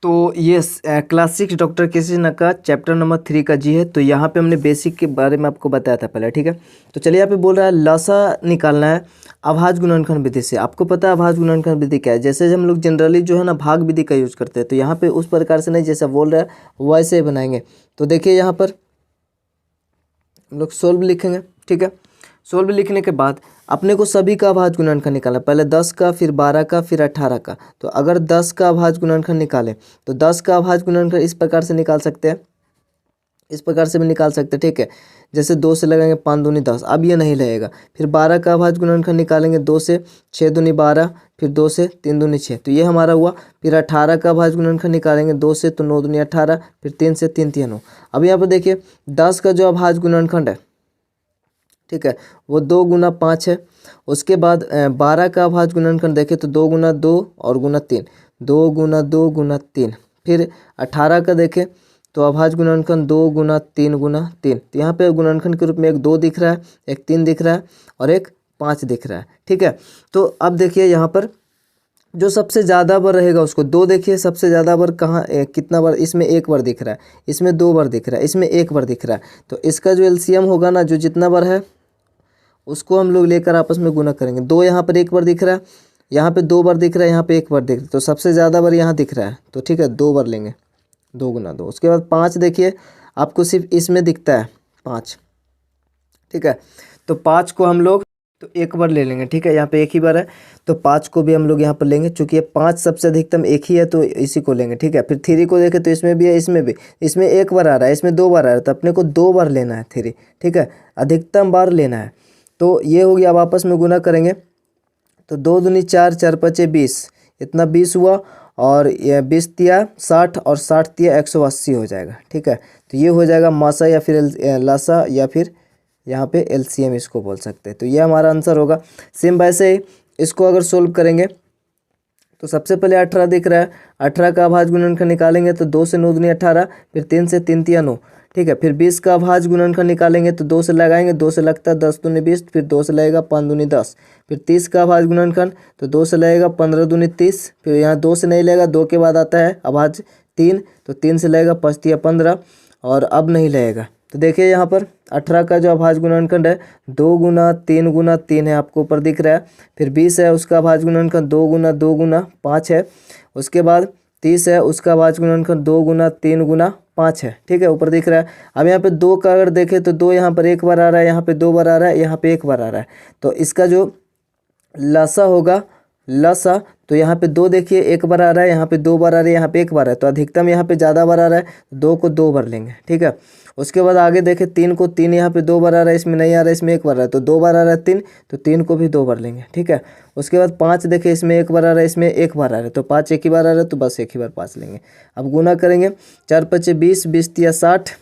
तो ये class 6 doctor केसी नक्का का चैप्टर नंबर 3 का जी है। तो यहाँ पे हमने बेसिक के बारे में आपको बताया था पहले, ठीक है। तो चलिए यहाँ पे बोल रहा है लसा निकालना है अभाज्य गुणनखंड विधि से। आपको पता है अभाज्य गुणनखंड विधि क्या है। जैसे हम लोग जनरली जो है ना भाग विधि का यूज करते हैं, तो यहाँ पे उस प्रकार से नहीं, जैसा बोल रहा है वैसे ही बनाएंगे। तो देखिए यहाँ पर हम लोग सोल्व लिखेंगे, ठीक है। सोल्व लिखने के बाद अपने को सभी का अभाज्य गुणनखंड निकालना, पहले 10 का, फिर 12 का, फिर 18 का। तो अगर 10 का अभाज्य गुणनखंड निकालें तो 10 का अभाज्य गुणनखंड इस प्रकार से निकाल सकते हैं, इस प्रकार से भी निकाल सकते हैं, ठीक है। जैसे 2 से लगाएंगे 5 दूनी 10, अब ये नहीं लगेगा। फिर 12 का अभाज्य गुणनखंड निकालेंगे 2 से, 6 दूनी 12, फिर 2 से 3 दूनी 6, तो ये हमारा हुआ। फिर 18 का अभाज्य गुणनखंड निकालेंगे 2 से, तो 9 दूनी 18, फिर 3 से 3 3 9। अब यहाँ पर देखिए 10 का जो अभाज्य गुणनखंड है, ठीक है, वो 2 गुना 5 है। उसके बाद 12 का अभाज्य गुणनखंड देखें तो 2 गुना 2 और गुना 3, 2 गुना 2 गुना 3। फिर 18 का देखें तो अभाज्य गुणनखंड 2 गुना 3 गुना 3। तो यहाँ पे गुणनखंड के रूप में एक 2 दिख रहा है, एक 3 दिख रहा है और एक 5 दिख रहा है, ठीक है। तो अब देखिए यहाँ पर जो सबसे ज़्यादा बार रहेगा उसको 2 देखिए, सबसे ज़्यादा बार कहाँ कितना बार, इसमें 1 बार दिख रहा है, इसमें 2 बार दिख रहा है, इसमें 1 बार दिख रहा है। तो इसका जो एलसीएम होगा ना, जो जितना बार है उसको हम लोग लेकर आपस में गुना करेंगे। 2 यहाँ पर 1 बार दिख रहा है, यहाँ पे 2 बार दिख रहा है, यहाँ पे 1 बार दिख रहा है, तो सबसे ज़्यादा बार यहाँ दिख रहा है, तो ठीक है 2 बार लेंगे, 2 गुना 2। उसके बाद 5 देखिए, आपको सिर्फ इसमें दिखता है 5, ठीक है। तो 5 को हम लोग तो 1 बार ले लेंगे, ठीक है। यहाँ पे 1 ही बार है, तो 5 को भी हम लोग यहाँ पर लेंगे। चूँकि ये 5 सबसे अधिकतम 1 ही है, तो इसी को लेंगे, ठीक है। फिर 3 को देखें तो इसमें भी है, इसमें भी, इसमें 1 बार आ रहा है, इसमें 2 बार आ रहा है, तो अपने को 2 बार लेना है 3, ठीक है, अधिकतम बार लेना है। तो ये हो गया। अब आपस में गुना करेंगे तो 2 दूनी 4, 4 पचे 20, इतना 20 हुआ, और ये 20 तिया 60 और 60 तिया 180 हो जाएगा, ठीक है। तो ये हो जाएगा मासा या फिर लासा या फिर यहाँ पे एलसीएम इसको बोल सकते हैं। तो ये हमारा आंसर होगा। सेम वैसे ही इसको अगर सोल्व करेंगे तो सबसे पहले 18 दिख रहा है, 18 का अभाज्य गुणनखंड निकालेंगे तो 2 से 9 दूनी 18, फिर 3 से 3 तिया 9, ठीक है। फिर 20 का अभाज्य गुणनखंड निकालेंगे तो 2 से लगाएंगे, 2 से लगता है 10 दूनी 20, फिर 2 से लगेगा 5 दूनी 10। फिर 30 का अभाज्य गुणनखंड तो 2 से लगेगा 15 दूनी 30, फिर यहाँ 2 से नहीं लगेगा, 2 के बाद आता है अभाज्य 3, तो 3 से लगेगा 5 तिया 15, और अब नहीं लगेगा। तो देखिए यहाँ पर 18 का जो अभाज्य गुणनखंड है 2 गुना 3 गुना 3 है, आपको ऊपर दिख रहा है। फिर 20 है, उसका अभाज्य गुणनखंड 2 गुना 2 गुना 5 है। उसके बाद 30 है, उसका अभाज्य गुणनखंड 2 गुना 3 गुना 5 है, ठीक है, ऊपर दिख रहा है। अब यहाँ पे 2 का अगर देखें तो 2 यहाँ पर 1 बार आ रहा है, यहाँ पे 2 बार आ रहा है, यहाँ पे 1 बार आ रहा है। तो इसका जो लसा होगा, लसा, तो यहाँ पे 2 देखिए 1 बार आ रहा है, यहाँ पे 2 बार आ रहा है, यहाँ पे 1 बार है, तो अधिकतम यहाँ पे ज़्यादा बार आ रहा है, 2 को 2 बार लेंगे, ठीक है। उसके बाद आगे देखें 3 को, 3 यहाँ पे 2 बार आ रहा है, इसमें नहीं आ रहा है, इसमें 1 बार आ रहा है, तो 2 बार आ रहा है 3, तो 3 को भी 2 बार लेंगे, ठीक है। उसके बाद 5 देखें, इसमें 1 बार आ रहा है, इसमें 1 बार आ रहा है, तो 5 एक ही बार आ रहा है, तो बस एक ही बार 5 लेंगे। अब गुना करेंगे, 4 पचे 20, 20 तिया 60,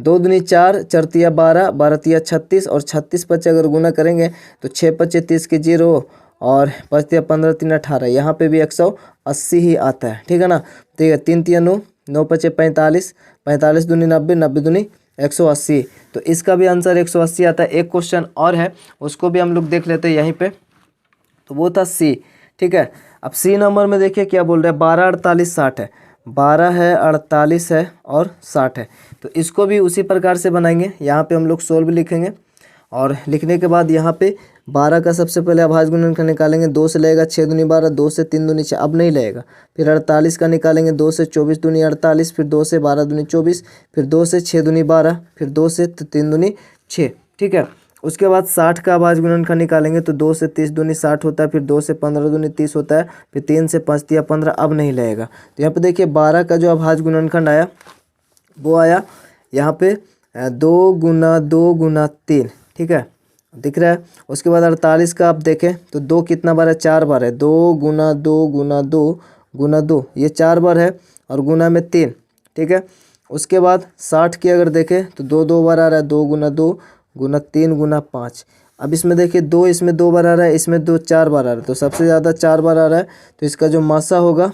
2 दूनी 4, 4 तिया 12, 12 तिया 36, और 36 पचे अगर गुना करेंगे तो 6 पचे 30 के 0, और 5 तिया 15, 3 18, यहाँ पे भी 180 ही आता है, ठीक है ना। ठीक है, 3 तिया 9, 9 पचे 45, 45 दूनी 90, 90 दूनी 180, तो इसका भी आंसर 180 आता है। एक क्वेश्चन और है, उसको भी हम लोग देख लेते हैं यहीं पे। तो वो था सी, ठीक है। अब सी नंबर में देखिए क्या बोल रहे हैं, 12 48 60 है, 12 है 48 है और 60 है। तो इसको भी उसी प्रकार से बनाएंगे। यहाँ पे हम लोग सोल्व लिखेंगे, और लिखने के बाद यहाँ पे 12 का सबसे पहले अभाज्य गुणनखंड निकालेंगे, 2 से लगेगा 6 दूनी 12, 2 से 3 दूनी 6, अब नहीं लगेगा। फिर 48 का निकालेंगे, 2 से 24 दूनी 48, फिर 2 से 12 दूनी 24, फिर 2 से 6 दूनी 12, फिर 2 से 3 दूनी 6, ठीक है। उसके बाद 60 का अभाज्य गुणनखंड निकालेंगे तो 2 से 30 दूनी 60 होता है, फिर 2 से 15 दूनी 30 होता है, फिर 3 से 5 तिया 15, अब नहीं लगेगा। तो यहाँ पे देखिए 12 का जो अभाज्य गुणनखंड आया वो आया यहाँ पे 2 गुना 2 गुना 3, ठीक है, दिख रहा है। उसके बाद 48 का आप देखें तो 2 कितना बार है, 4 बार है, 2 गुना 2 गुना 2 गुना 2, ये 4 बार है, और गुना में 3, ठीक है। उसके बाद 60 की अगर देखें तो 2 2 बार आ रहा है, 2 गुना 2 गुना 3 गुना 5। अब इसमें देखिए 2, इसमें 2 बार आ रहा है, इसमें 2 4 बार आ रहा है, तो सबसे ज़्यादा 4 बार आ रहा है, तो इसका जो मासा होगा,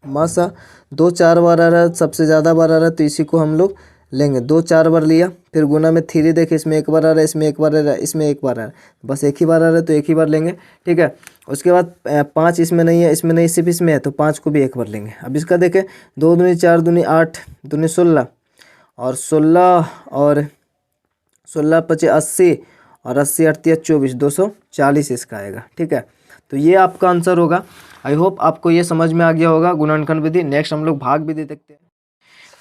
मासा 2 4 बार आ रहा है, सबसे ज़्यादा बार आ रहा है, तो इसी को हम लोग लेंगे, 2 4 बार लिया, फिर गुना में 3 देखे, इसमें एक बार आ रहा है, इसमें एक बार आ रहा है, इसमें एक बार आ रहा है, बस एक ही बार आ रहा है तो एक ही बार लेंगे, ठीक है। उसके बाद 5 इसमें नहीं है, इसमें नहीं, सिर्फ इसमें है, तो 5 को भी एक बार लेंगे। अब इसका देखें, 2 दूनी 4 दूनी 8 दूनी 16 और 16 और 16 पचे 80 और 80 8 24, 240 इसका आएगा, ठीक है। तो ये आपका आंसर होगा। आई होप आपको ये समझ में आ गया होगा गुणनखंड विधि। नेक्स्ट हम लोग भाग विधि देखते हैं।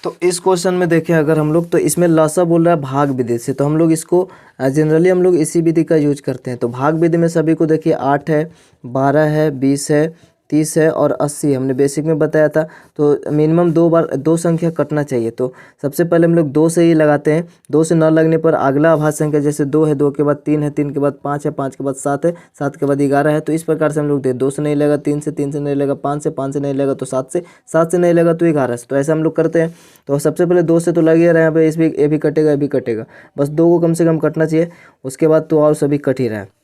तो इस क्वेश्चन में देखें अगर हम लोग, तो इसमें लसा बोल रहा है भाग विधि से, तो हम लोग इसको जनरली हम लोग इसी विधि का यूज करते हैं। तो भाग विधि में सभी को देखिए 8 है, 12 है, 20 है, 30 है और 80 हमने बेसिक में बताया था। तो मिनिमम 2 बार 2 संख्या कटना चाहिए। तो सबसे पहले हम लोग 2 से ही लगाते हैं। 2 से न लगने पर अगला अभाज्य संख्या जैसे 2 है, 2 के बाद 3 है, 3 के बाद 5 है, 5 के बाद 7 है, 7 के बाद 11 है। तो इस प्रकार से हम लोग 2 से नहीं लगा, 3 से नहीं लगा, 5 से नहीं लगा तो 7 से, 7 से नहीं लगा तो 11 से। तो ऐसा हम लोग करते हैं। तो सबसे पहले 2 से तो लग ही रहा है, यहाँ पे इस भी ये भी कटेगा, ये भी कटेगा, बस 2 को कम से कम कटना चाहिए। उसके बाद तो और सभी कट ही रहा है।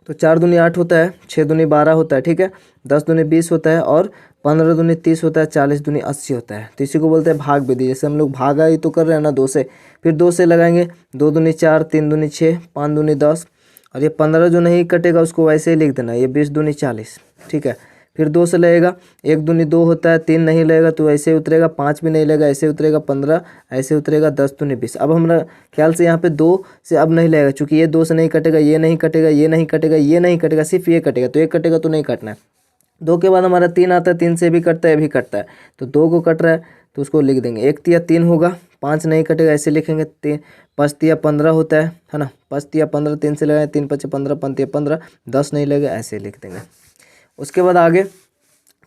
तो 4 दूनी 8 होता है, 6 दूनी 12 होता है, ठीक है, 10 दूनी 20 होता है और 15 दूनी 30 होता है, 40 दूनी 80 होता है। तो इसी को बोलते हैं भाग विधि। जैसे हम लोग भागा ही तो कर रहे हैं ना 2 से, फिर 2 से लगाएंगे, 2 दूनी 4, 3 दूनी 6, 5 दूनी 10 और ये 15 जो नहीं कटेगा उसको वैसे ही लिख देना, ये 20 दूनी 40, ठीक है। फिर 2 से लगेगा, 1 दूनी 2 होता है, 3 नहीं लगेगा तो ऐसे ही उतरेगा, 5 भी नहीं लगेगा ऐसे उतरेगा, 15 ऐसे उतरेगा, 10 दूनी 20। अब हमारा ख्याल से यहाँ पे 2 से अब नहीं लगेगा, चूँकि ये 2 से नहीं कटेगा, ये नहीं कटेगा, ये नहीं कटेगा, ये नहीं कटेगा, सिर्फ ये कटेगा। तो एक कटेगा तो नहीं काटना है। 2 के बाद हमारा 3 आता है, 3 से भी कटता है, ये भी कटता है, तो 2 को कट रहा है तो उसको लिख देंगे। 1 तिया 3 होगा, 5 नहीं कटेगा ऐसे लिखेंगे, 3 5 तिया 15 होता है ना, 5 तिया 15, 3 से लगाए, 3 5 15, 5 तिया 15, 10 नहीं लगेगा ऐसे लिख देंगे। उसके बाद आगे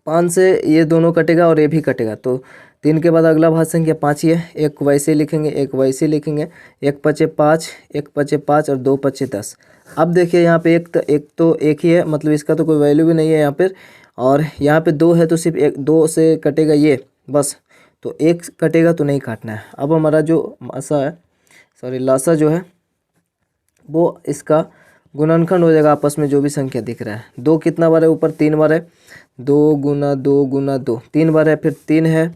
5 से ये दोनों कटेगा और ये भी कटेगा, तो 3 के बाद अगला भाज्य संख्या 5 ही है, एक वैसे ही लिखेंगे, एक वैसे ही लिखेंगे, 1 पचे 5, 1 पचे 5 और 2 पचे 10। अब देखिए यहाँ पे एक ही है, मतलब इसका तो कोई वैल्यू भी नहीं है यहाँ पर, और यहाँ पे 2 है तो सिर्फ 2 से कटेगा ये बस, तो 1 कटेगा तो नहीं काटना है। अब हमारा जो लासा जो है वो इसका गुणनखंड हो जाएगा आपस में जो भी संख्या दिख रहा है। 2 कितना बार है, ऊपर 3 बार है, 2 गुना 2 गुना 2 3 बार है, फिर 3 है,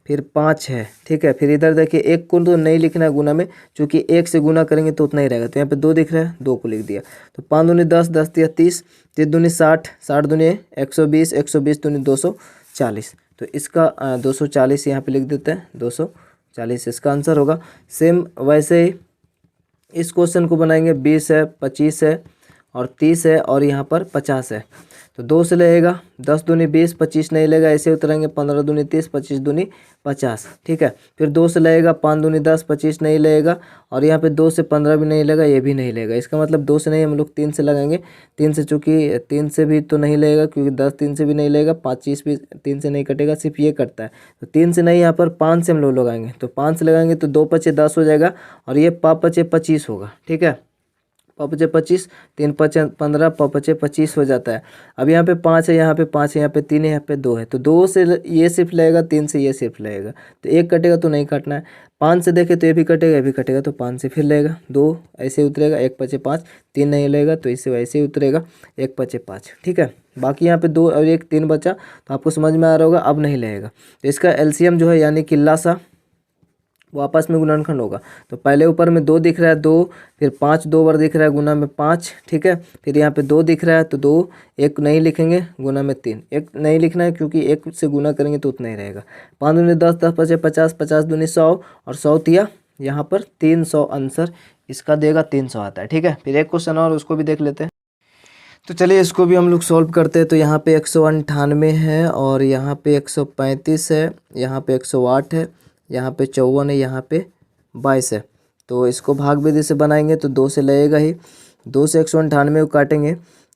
फिर 5 है, ठीक है। फिर इधर देखिए 1 को तो नहीं लिखना है गुना में, क्योंकि 1 से गुना करेंगे तो उतना ही रहेगा। तो यहाँ पे 2 दिख रहा है, 2 को लिख दिया। तो 5 दूनी 10, 10 तिया 30, 3 दूनी 60, 60 दूनी 120, 120 दूनी 240। तो इसका 240 यहाँ पे लिख देते हैं, 240 इसका आंसर होगा। सेम वैसे ही इस क्वेश्चन को बनाएंगे। 20 है, 25 है और 30 है और यहाँ पर 50 है। तो 2 से लगेगा, 10 दूनी 20, 25 नहीं लगेगा ऐसे उतरेंगे, 15 दूनी 30, 25 दूनी 50, ठीक है। फिर 2 से लगेगा, 5 दूनी 10, 25 नहीं लगेगा और यहाँ पे 2 से 15 भी नहीं लगेगा, ये भी नहीं लगेगा। इसका मतलब 2 से नहीं, हम लोग 3 से लगाएंगे। 3 से, चूँकि 3 से भी तो नहीं लगेगा, क्योंकि 10 3 से भी नहीं लगेगा, 25 भी 3 से नहीं कटेगा, सिर्फ ये कटता है। तो 3 से नहीं, यहाँ पर 5 से हम लोग लगाएंगे। तो 5 से लगाएंगे तो 2 पचे 10 हो जाएगा और ये 5 पचे 25 होगा, ठीक है। 5 पचे 25, 3 पचे 15, 5 पचे 25 हो जाता है। अब यहाँ पे 5 है, यहाँ पे 5 है, यहाँ पे 3 है, यहाँ पे 2 है। तो 2 से ये सिर्फ लगेगा, 3 से ये सिर्फ लगेगा, तो 1 कटेगा तो नहीं काटना है। 5 से देखे तो ये भी कटेगा, ये भी कटेगा, तो 5 से फिर लगेगा, 2 ऐसे उतरेगा, 1 पचे 5, 3 नहीं लगेगा तो इससे वैसे ही उतरेगा, 1 पचे 5, ठीक है। बाकी यहाँ पे 2 और 1 3 बचा, तो आपको समझ में आ रहा होगा, अब नहीं लगेगा। तो इसका एलसीएम जो है यानी कि लासा वो आपस में गुणनखंड होगा। तो पहले ऊपर में 2 दिख रहा है, 2, फिर 5 2 बार दिख रहा है, गुना में 5, ठीक है। फिर यहाँ पे 2 दिख रहा है तो 2, 1 नहीं लिखेंगे, गुना में 3, 1 नहीं लिखना है क्योंकि 1 से गुना करेंगे तो उतना ही रहेगा। 5 दूनी 10, 10 पचे 50, 50 दूनी 100 और 100 तिया यहाँ पर 300 आंसर इसका देगा, 300 आता है, ठीक है। फिर एक क्वेश्चन और उसको भी देख लेते हैं। तो चलिए इसको भी हम लोग सॉल्व करते हैं। तो यहाँ पे 198 है और यहाँ पे 135 है, यहाँ पे 108 है, यहाँ पे 54 है, यहाँ पे 22 है। तो इसको भाग विधि से बनाएंगे तो 2 से लगेगा ही, 2 से 198 को काटेंगे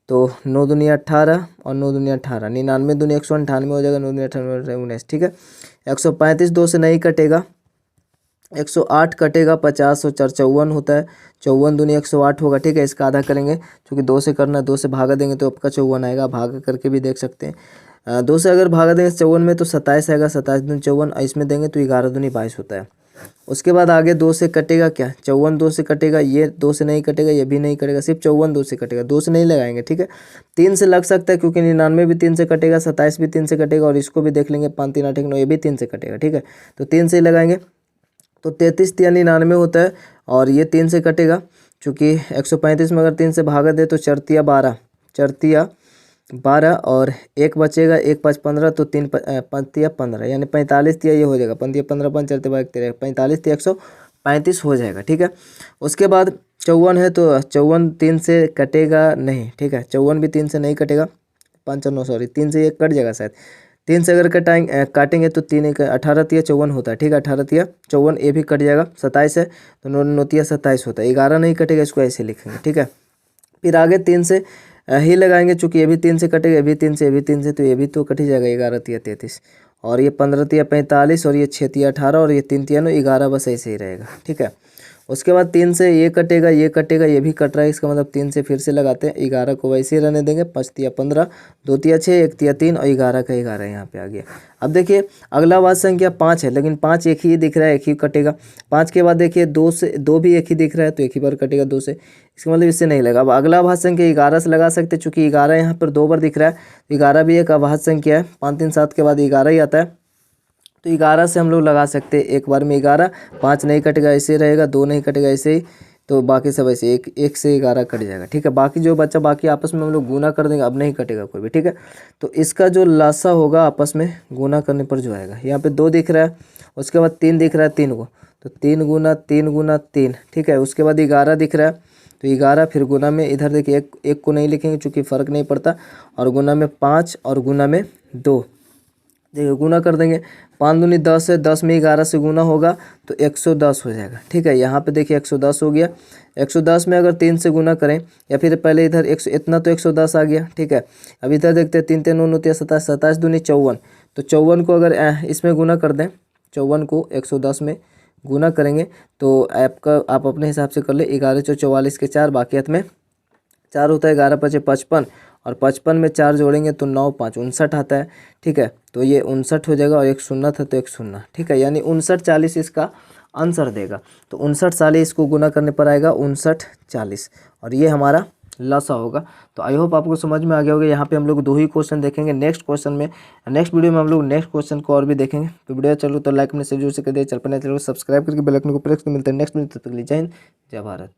तो 9 दूनी 18 और 9 दूनी 18, 99 दूनी 198 हो जाएगा, 9 दूनी 18 19, ठीक है। 135 2 से नहीं कटेगा, 108 कटेगा, 50 और 4 54 होता है, 54 दूनी 108 होगा, ठीक है। इसका आधा करेंगे, क्योंकि 2 से करना है, 2 से भागा देंगे तो आपका 54 आएगा, भागा करके भी देख सकते हैं। 2 से अगर भागा देंगे 54 में तो 27 आएगा, 27 दूनी 54, इसमें देंगे तो 11 दूनी 22 होता है। उसके बाद आगे 2 से कटेगा क्या, 54 2 से कटेगा, ये 2 से नहीं कटेगा, ये भी नहीं कटेगा, सिर्फ 54 2 से कटेगा, 2 से नहीं लगाएंगे, ठीक है। 3 से लग सकता है क्योंकि 99 भी 3 से कटेगा, 27 भी 3 से कटेगा और इसको भी देख लेंगे, 5 3 8 9, ये भी 3 से कटेगा, ठीक है। तो 3 से ही लगाएंगे। तो 33 तिया 99 होता है और ये 3 से कटेगा, चूँकि 135 में अगर 3 से भागा दे तो 4 तिया 12, 4 तिया 12 और एक बचेगा, 1 5 15 तो 3 5 तिया 15, यानी 45 तिया ये हो जाएगा। 5 तिया 15 5 4 तिया 13, 45 तिया 135 हो जाएगा। ठीक है, उसके बाद 54 है तो 54 3 से कटेगा नहीं। ठीक है, 54 भी 3 से नहीं कटेगा, 5 और 9 सॉरी 3 से ये कट जाएगा शायद। 3 से अगर काटेंगे तो 3 1 18 तिया 54 होता है। ठीक है, 18 तिया 54 ये भी कट जाएगा। 27 है तो 9 9 तिया 27 होता है। 11 नहीं कटेगा, इसको ऐसे लिखेंगे। ठीक है, फिर आगे 3 से ही लगाएंगे, चूँकि ये भी 3 से कटेगा, ये भी 3 से, ये भी 3 से, तो ये भी तो कट ही जाएगा। 11 तिया 33 और ये 15 तिया 45 और ये 6 तिया 18 और ये 3 तिया 9 11, बस ऐसे ही रहेगा। ठीक है, उसके बाद 3 से ये कटेगा, ये कटेगा, ये भी कट रहा है, इसका मतलब 3 से फिर से लगाते हैं। 11 को वैसे ही रहने देंगे। 5 तिया 15, 2 तिया 6, 1 तिया 3 और 11 का 11 यहाँ पे आ गया। अब देखिए अगला वाद संख्या 5 है, लेकिन 5 एक ही दिख रहा है, एक ही कटेगा। 5 के बाद देखिए 2 से 2 भी एक ही दिख रहा है, तो एक ही बार कटेगा 2 से, इसका मतलब इससे नहीं लगा। अब अगला अभाज्य संख्या 11 से लगा सकते हैं, चूँकि 11 यहाँ पर 2 बार दिख रहा है, तो 11 भी एक अभाज्य संख्या है। 5 3 7 के बाद 11 ही आता है, तो 11 से हम लोग लगा सकते हैं एक बार में 11। 5 नहीं कटेगा, ऐसे रहेगा, 2 नहीं कटेगा, ऐसे ही, तो बाकी सब ऐसे एक से 11 कट जाएगा। ठीक है, बाकी जो बच्चा बाकी आपस में हम लोग गुना कर देंगे, अब नहीं कटेगा कोई भी। ठीक है, तो इसका जो लसा होगा आपस में गुना करने पर जो आएगा, यहाँ पे 2 दिख रहा है, उसके बाद 3 दिख रहा है 3 को, तो 3 गुना 3 गुना 3। ठीक है, उसके बाद 11 दिख रहा है, तो 11 फिर गुना में इधर देखिए एक को नहीं लिखेंगे चूँकि फ़र्क नहीं पड़ता, और गुना में 5 और गुना में 2, देखिए गुना कर देंगे। 5 दूनी 10 है, 10 में 11 से गुना होगा तो 110 हो जाएगा। ठीक है, यहाँ पे देखिए 110 हो गया। 110 में अगर 3 से गुना करें, या फिर पहले इधर 100 इतना तो 110 आ गया। ठीक है, अब इधर देखते हैं 3 3 9 9 27, 27 दूनी 54, तो 54 को अगर इसमें गुना कर दें, 54 को 110 में गुना करेंगे तो आप अपने हिसाब से कर ले। 11 4 44 के 4, बाकी हाथ में 4 होता है। 11 5 55 और 55 में 4 जोड़ेंगे तो 9 5 59 आता है। ठीक है, तो ये 59 हो जाएगा, और एक शून्य था तो एक शून्य। ठीक है, यानी 59 40 इसका आंसर देगा। तो 59 40 इसको गुना करने पर आएगा 59 40, और ये हमारा लसा होगा। तो आई होप आपको समझ में आ गया होगा। यहाँ पे हम लोग 2 ही क्वेश्चन देखेंगे। नेक्स्ट वीडियो में हम लोग नेक्स्ट क्वेश्चन को और भी देखेंगे। तो वीडियो चलो तो लाइक में से जरूर से कर दिए, चल पर चलो सब्सक्राइब करके बेल आइकन को प्रेस कर। मिलते हैं नेक्स्ट वीडियो, तब तक के लिए जय हिंद, जय भारत।